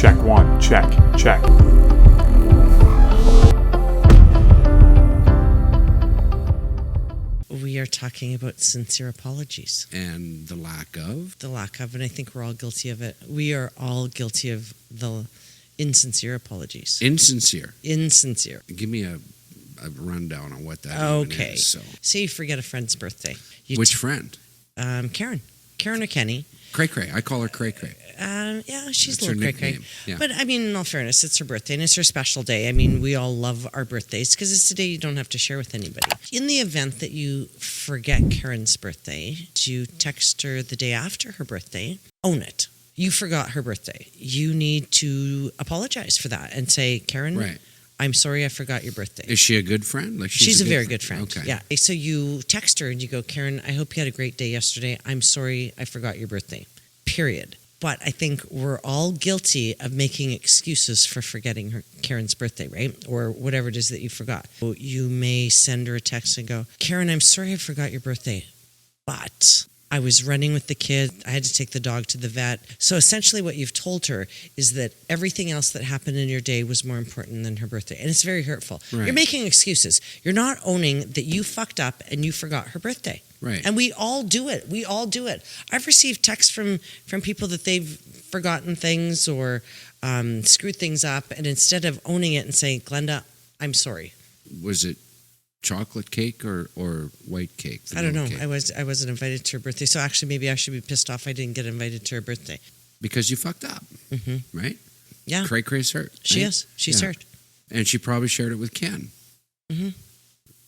Check one, check. We are talking about sincere apologies. And the lack of? The lack of, and I think we're all guilty of it. We are all guilty of the insincere apologies. Insincere? Insincere. Give me a rundown on what that even is. So. Say you forget a friend's birthday. Which friend? Karen. Karen or Kenny. Cray-cray. I call her Cray-cray. Yeah, she's That's a little her cray-cray. nickname. Yeah. But, I mean, in all fairness, it's her birthday, and it's her special day. I mean, we all love our birthdays because it's a day you don't have to share with anybody. In the event that you forget Karen's birthday, you text her the day after her birthday, own it. You forgot her birthday. You need to apologize for that and say, Karen, right. I'm sorry I forgot your birthday. Is she a good friend? Like she's a very good friend. Okay. Yeah. So you text her and you go, Karen, I hope you had a great day yesterday. I'm sorry I forgot your birthday. Period. But I think we're all guilty of making excuses for forgetting Karen's birthday, right? Or whatever it is that you forgot. You may send her a text and go, Karen, I'm sorry I forgot your birthday, but I was running with the kid. I had to take the dog to the vet. So essentially what you've told her is that everything else that happened in your day was more important than her birthday. And it's very hurtful. Right. You're making excuses. You're not owning that you fucked up and you forgot her birthday. Right. And we all do it. We all do it. I've received texts from people that they've forgotten things or screwed things up. And instead of owning it and saying, Glenda, I'm sorry. Was it chocolate cake or white cake? I don't know. Cake? I wasn't invited to her birthday. So actually, maybe I should be pissed off I didn't get invited to her birthday. Because you fucked up, right? Yeah. Cray-cray's hurt. She right? is. She's hurt. And she probably shared it with Ken. Mm-hmm.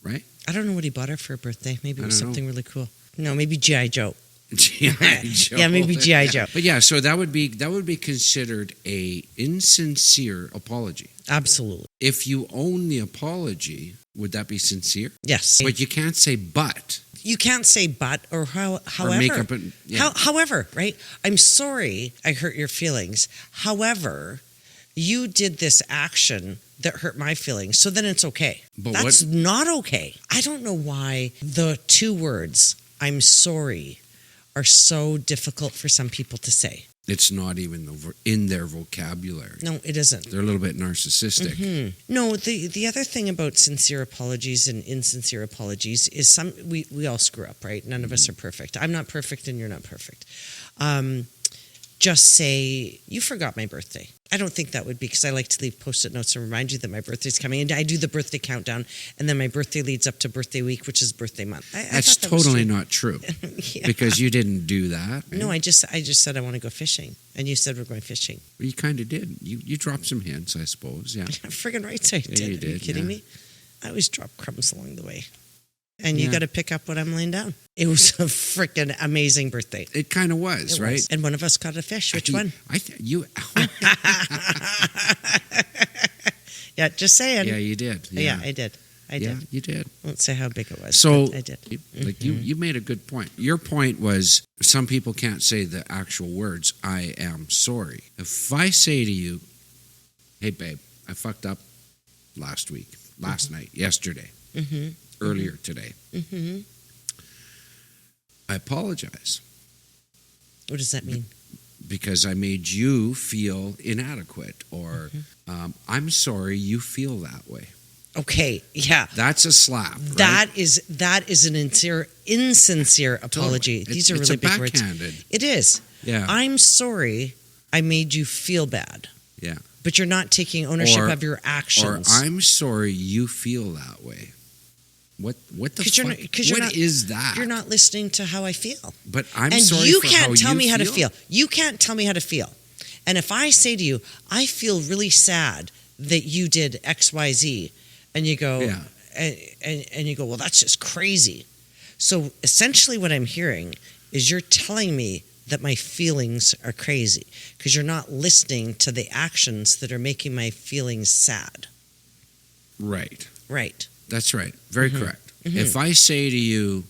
Right? I don't know what he bought her for her birthday. Maybe it was something really cool. No, maybe G.I. Joe. G.I. Joe. Yeah, maybe G.I. Joe. But yeah, so that would be considered a insincere apology. Absolutely. If you own the apology, would that be sincere? Yes. But you can't say but. You can't say but or however. Or make up however, right? I'm sorry I hurt your feelings. However, you did this action that hurt my feelings, so then it's okay. But that's not okay. I don't know why the two words, I'm sorry, are so difficult for some people to say. It's not even in their vocabulary. No, it isn't. They're a little bit narcissistic. Mm-hmm. No, the other thing about sincere apologies and insincere apologies is we all screw up, right? None of us are perfect. I'm not perfect and you're not perfect. Just say, you forgot my birthday. I don't think that would be, because I like to leave Post-it notes to remind you that my birthday's coming. And I do the birthday countdown, and then my birthday leads up to birthday week, which is birthday month. That's totally not true. Yeah. Because you didn't do that. Right? No, I just said I want to go fishing. And you said we're going fishing. Well, you kind of did. You dropped some hints, I suppose. Yeah. Friggin' right I did. You did. Are you kidding me? I always drop crumbs along the way. And you got to pick up what I'm laying down. It was a freaking amazing birthday. It kind of was, right? And one of us caught a fish. Which one? Yeah, just saying. Yeah, you did. Yeah, I did. Yeah, you did. I won't say how big it was. So, I did. You made a good point. Your point was some people can't say the actual words, I am sorry. If I say to you, hey, babe, I fucked up last night, yesterday. Earlier today. I apologize. What does that mean? Because I made you feel inadequate, or I'm sorry you feel that way. Okay, yeah. That's a slap. Right? That is an insincere apology. Totally. These are really big words. Backhanded. It is. Yeah. I'm sorry I made you feel bad. Yeah. But you're not taking ownership of your actions. Or I'm sorry you feel that way. What the fuck? What is that? You're not listening to how I feel. But I'm and sorry you for can't how tell you me how to feel. feel. You can't tell me how to feel. And if I say to you, I feel really sad that you did X, Y, Z, and you go, and you go, well, that's just crazy. So essentially, what I'm hearing is you're telling me that my feelings are crazy because you're not listening to the actions that are making my feelings sad. Right. Right. That's right. Very correct. If I say to you,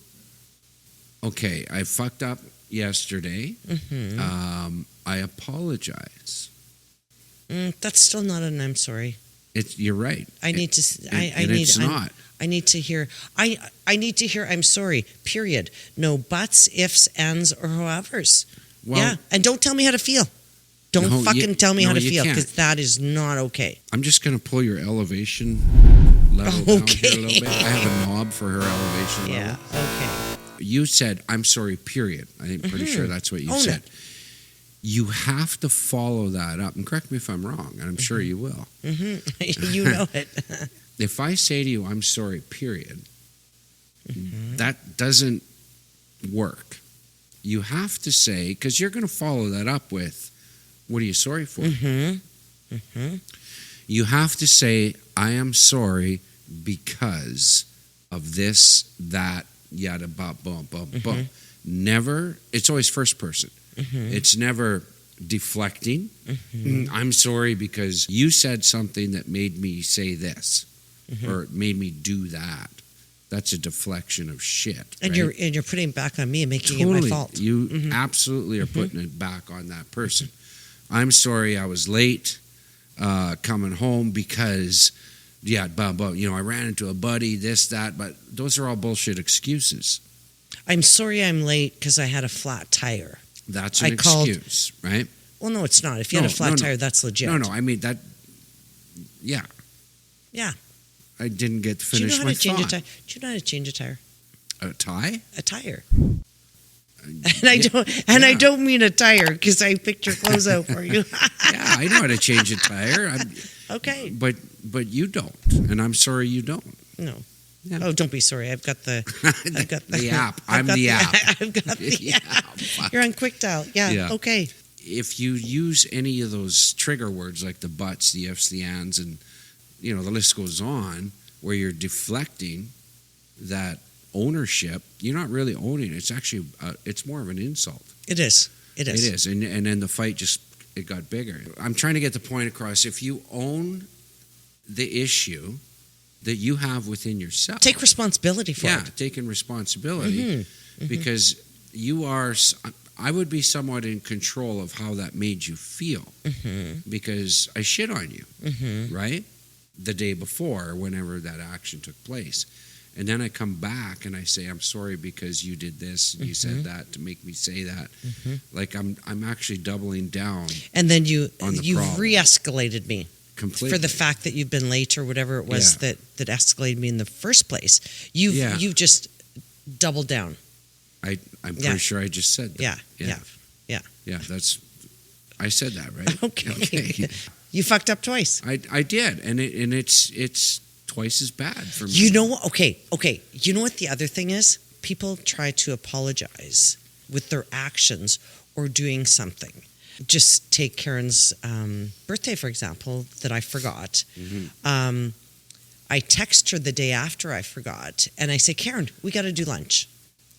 okay, I fucked up yesterday, I apologize. That's still not an I'm sorry. You're right. I need to. It's not. I need to hear. I need to hear. I'm sorry. Period. No buts, ifs, ands, or however's. Well, yeah, and don't tell me how to feel. Don't No, fucking tell me how to you feel, can't. because that is not okay. I'm just going to pull your elevation level down here a little bit. I have a knob for her elevation level. Yeah, okay. You said, I'm sorry, period. I'm pretty sure that's what you Own said. it. You have to follow that up. And correct me if I'm wrong, and I'm sure you will. You know it. If I say to you, I'm sorry, period, that doesn't work. You have to say, because you're going to follow that up with, what are you sorry for? You have to say, I am sorry because of this, that, yada, boom, boom, boom, boom. Never, it's always first person. It's never deflecting. I'm sorry because you said something that made me say this or made me do that. That's a deflection of shit. And right? you're putting it back on me and making it my fault. You absolutely are putting it back on that person. I'm sorry I was late coming home because, I ran into a buddy, this, that, but those are all bullshit excuses. I'm sorry I'm late because I had a flat tire. That's an excuse, right? Well, no, it's not. If you had a flat tire, that's legit. No, I mean that. Yeah. Yeah. I didn't get to Do you know finish how my to change a thought. tire? Do you know how to change a tire? A tie? A tire. I don't mean a tire because I picked your clothes out for you. Yeah, I know how to change a tire. Okay. But you don't, and I'm sorry you don't. No. Yeah. Oh, don't be sorry. I've got the the app. I'm the app. I've got the app. Fuck. You're on QuickDial. Yeah. Okay. If you use any of those trigger words like the buts, the ifs, the ands, and the list goes on, where you're deflecting that ownership, you're not really owning it. It's actually it's more of an insult. It is. It is. It is, and then the fight it got bigger. I'm trying to get the point across. If you own the issue that you have within yourself, take responsibility for it. Yeah, taking responsibility because you are. I would be somewhat in control of how that made you feel because I shit on you, right? The day before, whenever that action took place. And then I come back and I say, I'm sorry because you did this and you said that to make me say that. Like I'm actually doubling down. And then you problem. re-escalated me. Completely. For the fact that you've been late or whatever it was that escalated me in the first place. You've just doubled down. I'm pretty sure I just said that. Yeah. Yeah, I said that, right? Okay. You fucked up twice. I did, and it's twice as bad for me. You know what? Okay. You know what the other thing is? People try to apologize with their actions or doing something. Just take Karen's birthday, for example, that I forgot. I text her the day after I forgot, and I say, Karen, we got to do lunch.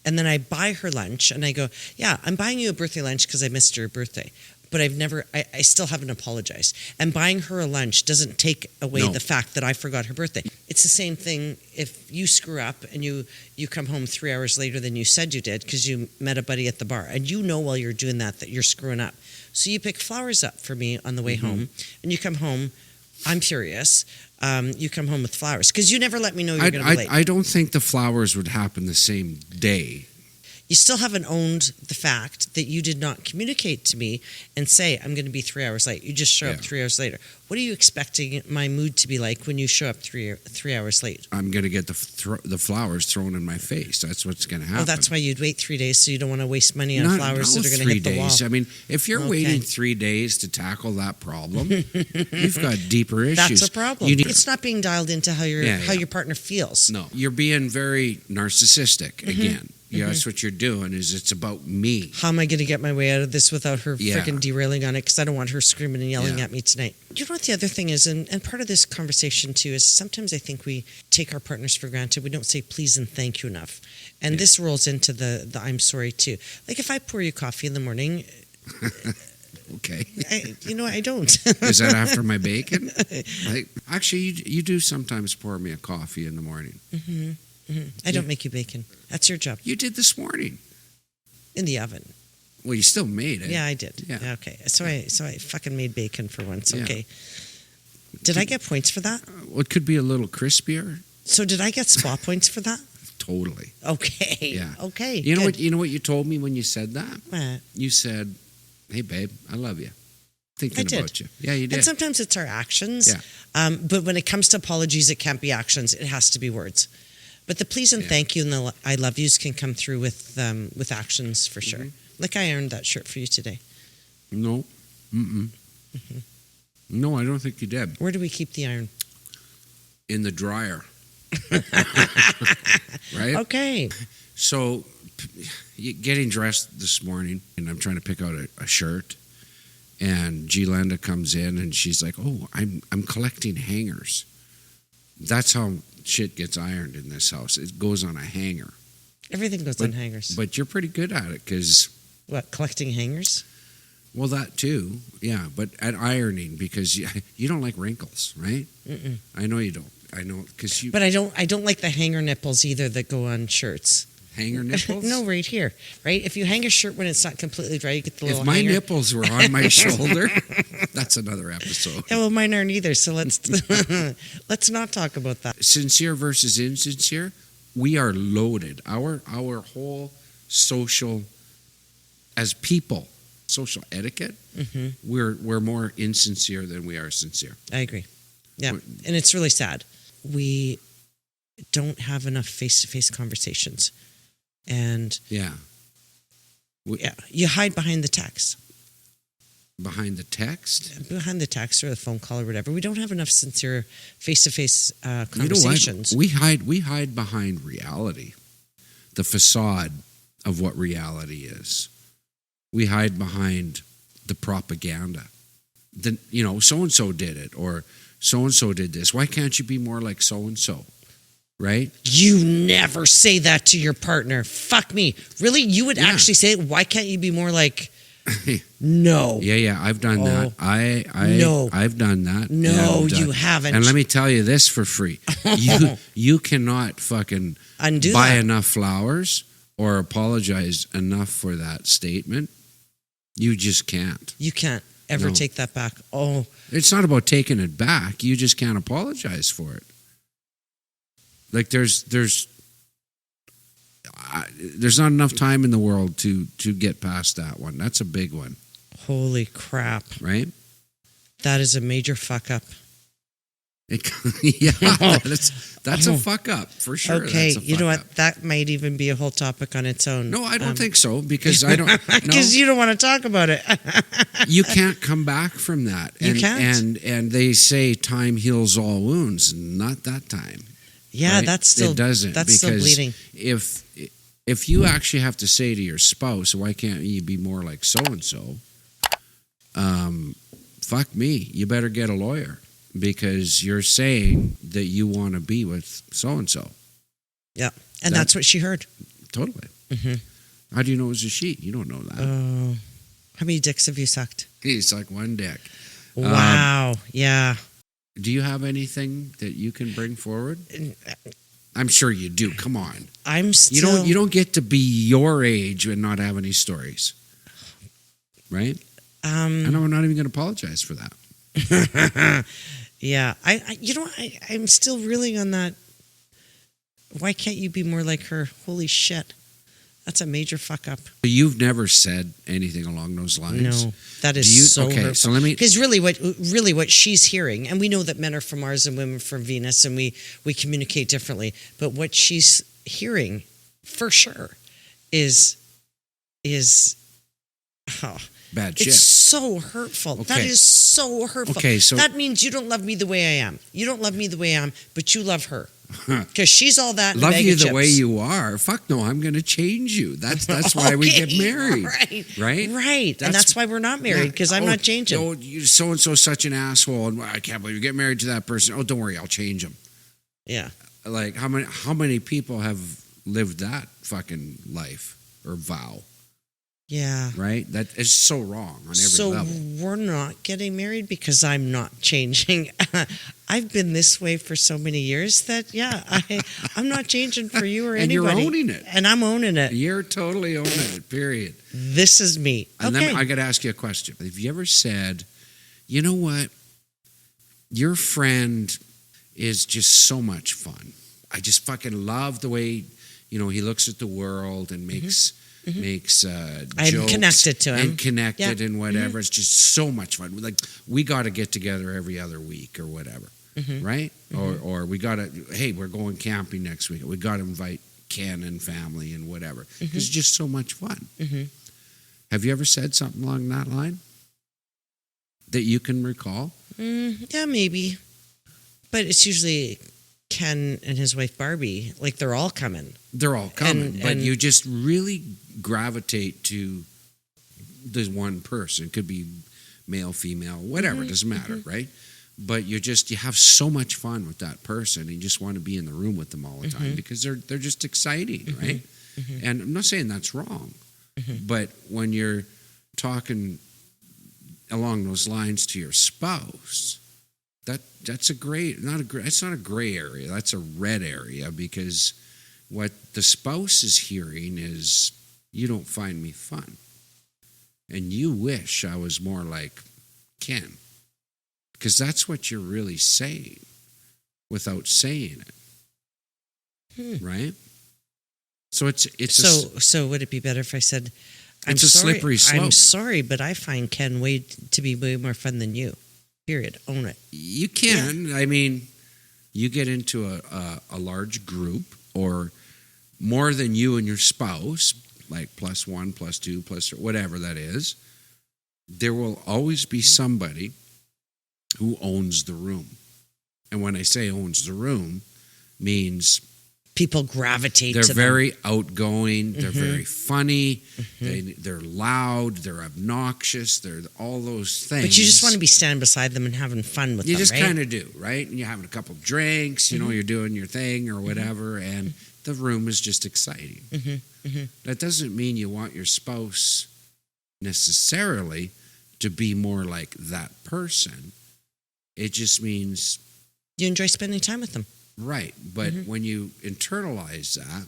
And then I buy her lunch, and I go, yeah, I'm buying you a birthday lunch because I missed your birthday. But I still haven't apologized. And buying her a lunch doesn't take away the fact that I forgot her birthday. It's the same thing if you screw up and you come home 3 hours later than you said you did because you met a buddy at the bar. And you know while you're doing that you're screwing up. So you pick flowers up for me on the way home. And you come home, I'm furious. You come home with flowers because you never let me know you're going to be late. I don't think the flowers would happen the same day. You still haven't owned the fact that you did not communicate to me and say, I'm going to be 3 hours late. You just show up 3 hours later. What are you expecting my mood to be like when you show up three hours late? I'm going to get the flowers thrown in my face. That's what's going to happen. Oh, that's why you'd wait 3 days so you don't want to waste money on flowers that are going to hit the wall. I mean, if you're waiting 3 days to tackle that problem, you've got deeper issues. That's a problem. It's not being dialed into how your partner feels. No, you're being very narcissistic again. Yeah, that's what you're doing. It's about me. How am I going to get my way out of this without her freaking derailing on it? Because I don't want her screaming and yelling at me tonight. You know what the other thing is, and part of this conversation too is sometimes I think we take our partners for granted. We don't say please and thank you enough, and this rolls into the I'm sorry too. Like if I pour you coffee in the morning. Okay. I don't. Is that after my bacon? Actually, you do sometimes pour me a coffee in the morning. I don't make you bacon. That's your job. You did this morning. In the oven. Well, you still made it. Yeah, I did. Yeah. Okay. So I fucking made bacon for once. Okay. Did I get points for that? Well, it could be a little crispier. So did I get spa points for that? Totally. Okay. Yeah. Okay. You know what you told me when you said that? What? You said, "Hey babe, I love you." thinking did. about you. Yeah, you did. And sometimes it's our actions. Yeah. But when it comes to apologies, it can't be actions. It has to be words. But the please and thank you and the I love yous can come through with actions for sure. Like I ironed that shirt for you today. No. Mm-mm. Mm-hmm. No, I don't think you did. Where do we keep the iron? In the dryer. Right? Okay. So, getting dressed this morning, and I'm trying to pick out a shirt, and G'lenda comes in, and she's like, "Oh, I'm collecting hangers." That's how shit gets ironed in this house. It goes on a hanger. Everything goes on hangers. But you're pretty good at it, because... What, collecting hangers? Well, that too, yeah. But at ironing, because you don't like wrinkles, right? Mm-mm. I know you don't. I know, because you... But I don't like the hanger nipples either that go on shirts. Hanger nipples? No, right here. Right? If you hang a shirt when it's not completely dry, you get the little If my hanger. nipples were on my shoulder, that's another episode. Yeah, well, mine aren't either, so let's not talk about that. Sincere versus insincere, we are loaded. Our whole social, as people, social etiquette, we're more insincere than we are sincere. I agree. Yeah, and it's really sad. We don't have enough face-to-face conversations. And yeah, you hide behind the text. Behind the text? Behind the text or the phone call or whatever. We don't have enough sincere face-to-face conversations. You know what? We hide behind reality, the facade of what reality is. We hide behind the propaganda. So-and-so did it, or so-and-so did this. Why can't you be more like so-and-so? Right? You never say that to your partner. Fuck me. Really? You would actually say it? Why can't you be more like... No. Yeah, I've done that. No. I've done that. No, and, you haven't. And let me tell you this for free. You cannot fucking undo buy that. enough flowers or apologize enough for that statement. You just can't. You can't ever take that back. Oh. It's not about taking it back. You just can't apologize for it. Like there's not enough time in the world to get past that one. That's a big one. Holy crap. Right? That is a major fuck up. That's a fuck up for sure. Okay, That's a you know fuck what? up. That might even be a whole topic on its own. No, I don't think so, because I don't. Because you don't want to talk about it. You can't come back from that. You can't. And they say time heals all wounds. Not that time. Yeah, right? that's still. It doesn't. That's still bleeding. If you actually have to say to your spouse, why can't you be more like so and so? Fuck me. You better get a lawyer, because you're saying that you want to be with so and so. Yeah, and that's what she heard. Totally. Mm-hmm. How do you know it was a she? You don't know that. How many dicks have you sucked? He's like one dick. Wow. Yeah. Do you have anything that you can bring forward? I'm sure you do. Come on. I'm still. You don't get to be your age and not have any stories, right? And I'm not even going to apologize for that. Yeah. I'm still reeling on that. Why can't you be more like her? Holy shit. That's a major fuck up. You've never said anything along those lines. No, that is so hurtful. So let me. Because really what she's hearing, and we know that men are from Mars and women from Venus, and we communicate differently. But what she's hearing, for sure, is Bad shit. It's so hurtful. Okay. That is so hurtful. Okay, so that means you don't love me the way I am. You don't love me the way I am, but you love her. Because she's all that. Love you the way you are. Fuck no, I'm going to change you. That's why we get married. Right. And that's why we're not married, because I'm not changing. Oh, so and so such an asshole, and I can't believe you get married to that person. Oh, don't worry, I'll change him. Yeah. Like how many people have lived that fucking life or vow? Yeah. Right? That is so wrong on every level. So we're not getting married because I'm not changing. I've been this way for so many years that, I'm not changing for you or and anybody. And you're owning it. And I'm owning it. You're totally owning it, period. This is me. And okay. then I got to ask you a question. Have you ever said, you know what? Your friend is just so much fun. I just fucking love the way, he looks at the world and makes... makes I'm jokes connected to him. and connected Yeah. and whatever. It's just so much fun. Like we got to get together every other week or whatever, right? Or we got to. Hey, we're going camping next week. We got to invite Ken and family and whatever. It's just so much fun. Have you ever said something along that line that you can recall? Yeah, maybe. But it's usually Ken and his wife Barbie. Like they're all coming. They're all coming, but and- you just really gravitate to the one person. It could be male, female, whatever. It doesn't matter, right? But you have so much fun with that person, and you just want to be in the room with them all the time because they're just exciting, right? And I'm not saying that's wrong, but when you're talking along those lines to your spouse, that's it's not a gray area. That's a red area, because what the spouse is hearing is, you don't find me fun, and you wish I was more like Ken, because that's what you're really saying without saying it, right? So So would it be better if I said, It's a slippery slope. I'm sorry, but I find Ken to be way more fun than you. Period. Own it. You can. I mean, you get into a large group, or more than you and your spouse, like +1, +2, +3, whatever that is, there will always be somebody who owns the room. And when I say owns the room, means People gravitate to they're them. very outgoing, they're very funny, they're loud, they're obnoxious, they're all those things. But you just want to be standing beside them and having fun with them, You just right? kind of do, right? And you're having a couple drinks, you know, you're doing your thing or whatever, and the room is just exciting. That doesn't mean you want your spouse necessarily to be more like that person. It just means, You enjoy spending time with them. right. But when you internalize that,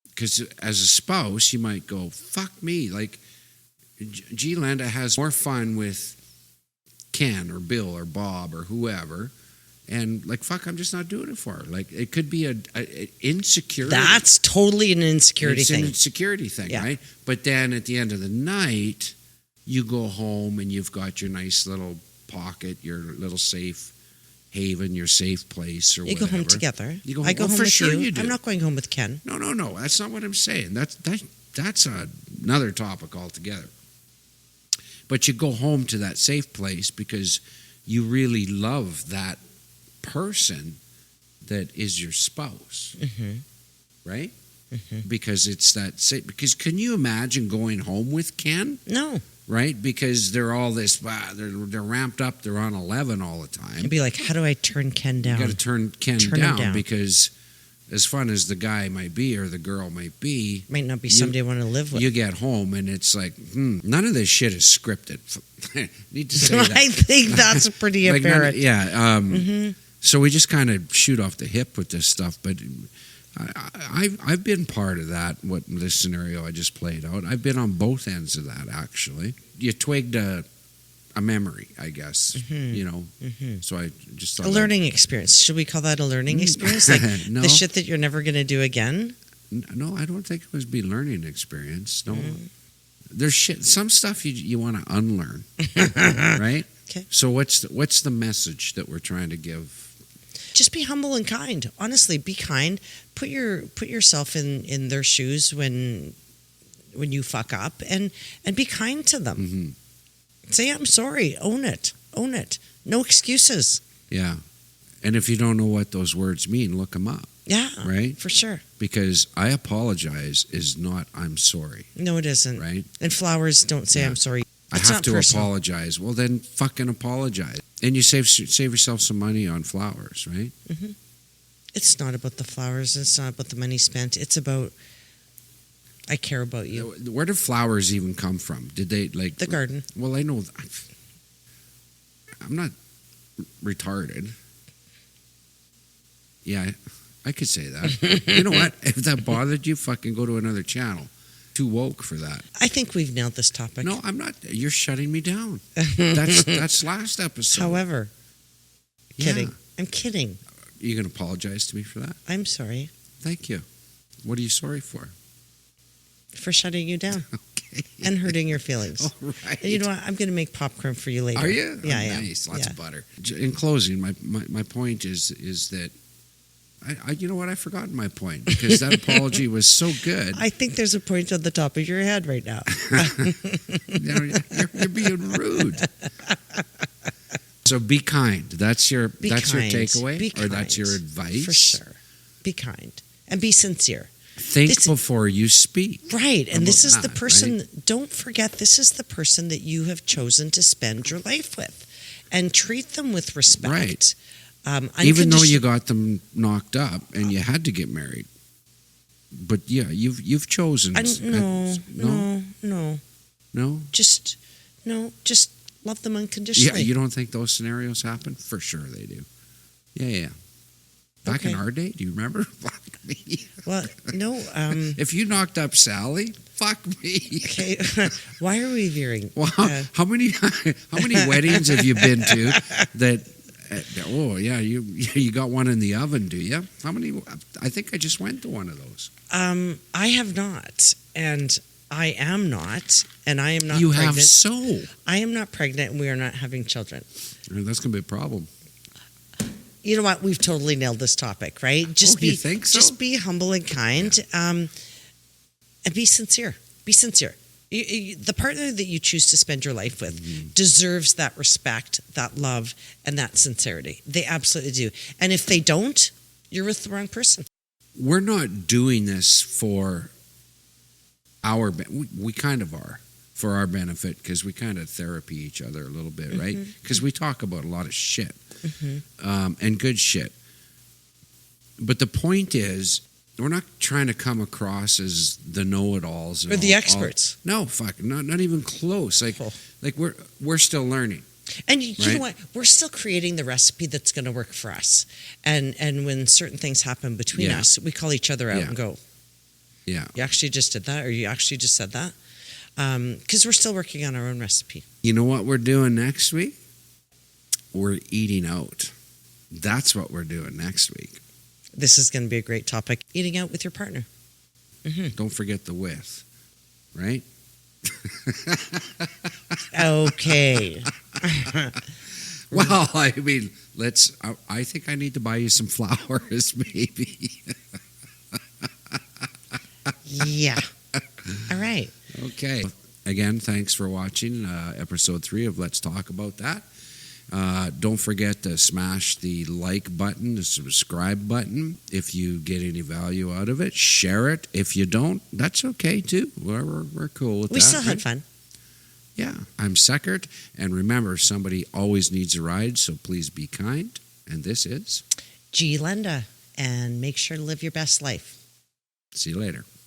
because as a spouse, you might go, fuck me. Like, G'lenda has more fun with Ken or Bill or Bob or whoever. And like, fuck, I'm just not doing it for her. Like, it could be a insecurity. That's totally an insecurity It's thing. an insecurity thing, Yeah. right? But then at the end of the night, you go home and you've got your nice little pocket, your little safe haven, your safe place, or You whatever. go home together. You go I go home, home for with sure you. you do. I'm not going home with Ken. No. That's not what I'm saying. That's another topic altogether. But you go home to that safe place because you really love that person that is your spouse, right? Because it's that safe. Because can you imagine going home with Ken? No. Right? Because they're all this, they're ramped up, they're on 11 all the time. It'd be like, how do I turn Ken down? You got to turn Ken Turn him down, down. because as fun as the guy might be or the girl might be, Might not be somebody I want to live with. you get home and it's like, none of this shit is scripted. Need to say that. I think that's pretty Like apparent. So we just kind of shoot off the hip with this stuff, but I've been part of that. What this scenario I just played out, I've been on both ends of that. Actually, you twigged a memory, I guess. You know, so I just thought A learning experience. Should we call that a learning experience? Like No. the shit that you're never going to do again? No, I don't think it was be learning experience. No, there's shit. Some stuff you want to unlearn, right? Okay. So what's the message that we're trying to give? Just be humble and kind. Honestly, be kind. Put yourself in their shoes when you fuck up, and be kind to them. Say I'm sorry. Own it. No excuses. Yeah, and if you don't know what those words mean, look them up. Yeah, Right? For sure. Because I apologize is not I'm sorry, No, it isn't. right? And flowers don't say I'm sorry. I It's have not to personal. apologize. Well, then fucking apologize, and you save yourself some money on flowers, right? It's not about the flowers. It's not about the money spent. It's about I care about you. Where did flowers even come from? Did they like The garden. Well, I know. I'm not retarded. Yeah, I could say that. You know what? If that bothered you, fucking go to another channel. Too woke for that. I think we've nailed this topic. No, I'm not. You're shutting me down. That's last episode. However, Yeah. kidding. I'm kidding. You gonna apologize to me for that? I'm sorry. Thank you. What are you sorry for? for shutting you down Okay. and hurting your feelings. All right. And you know what? I'm going to make popcorn for you later. Are you? Yeah, Oh, I am. nice. Lots Yeah. of butter. In closing, my point is that I you know what? I've forgotten my point because that apology was so good. I think there's a point on the top of your head right now. You know, you're being rude. So be kind. That's your Be your kind. takeaway, Be or that's your kind. advice. For sure. Be kind and be sincere. Think This- before you speak. Right. How And this about is the that, person, right? don't forget, this is the person that you have chosen to spend your life with. And treat them with respect. Right. Even though you uncondition- got them knocked up and you had to get married. But yeah, you've chosen. No. Just love them Yeah, unconditionally. you don't think those scenarios happen? For sure they do. Yeah. Back in Okay. our day, do you remember? Fuck me. Well, no. If you knocked up Sally, fuck me. Okay. Why are we veering? Well, how many weddings have you been to that? Oh yeah, you got one in the oven, do you? How many? I think I just went to one of those. I have not, and I am not, and I am not. You pregnant. have so. I am not pregnant, and we are not having children. That's gonna be a problem. You know what? We've totally nailed this topic, right? Just you think so? Just be humble and kind, and be sincere. Be sincere. The partner that you choose to spend your life with deserves that respect, that love, and that sincerity. They absolutely do. And if they don't, you're with the wrong person. We're not doing this for our. We kind of are for our benefit because we kind of therapy each other a little bit, right? Because we talk about a lot of shit. And good shit. But the point is, we're not trying to come across as the know-it-alls Or the experts. No, fuck, not even close. Like we're still learning. And you Right. know what? We're still creating the recipe that's going to work for us. And when certain things happen between Yeah. us, we call each other out Yeah. and go, Yeah. "You actually just did that," or "You actually just said that," because we're still working on our own recipe. You know what we're doing next week? We're eating out. That's what we're doing next week. This is going to be a great topic. Eating out with your partner. Don't forget the with, right? Okay. Well, I mean, I think I need to buy you some flowers, maybe. Yeah. All right. Okay. Again, thanks for watching episode 3 of Let's Talk About That. Don't forget to smash the like button, the subscribe button if you get any value out of it. Share it. If you don't, that's okay too. We're cool with that. We still right? had fun. Yeah. I'm Seckert. And remember, somebody always needs a ride, so please be kind. And this is... G'lenda. And make sure to live your best life. See you later.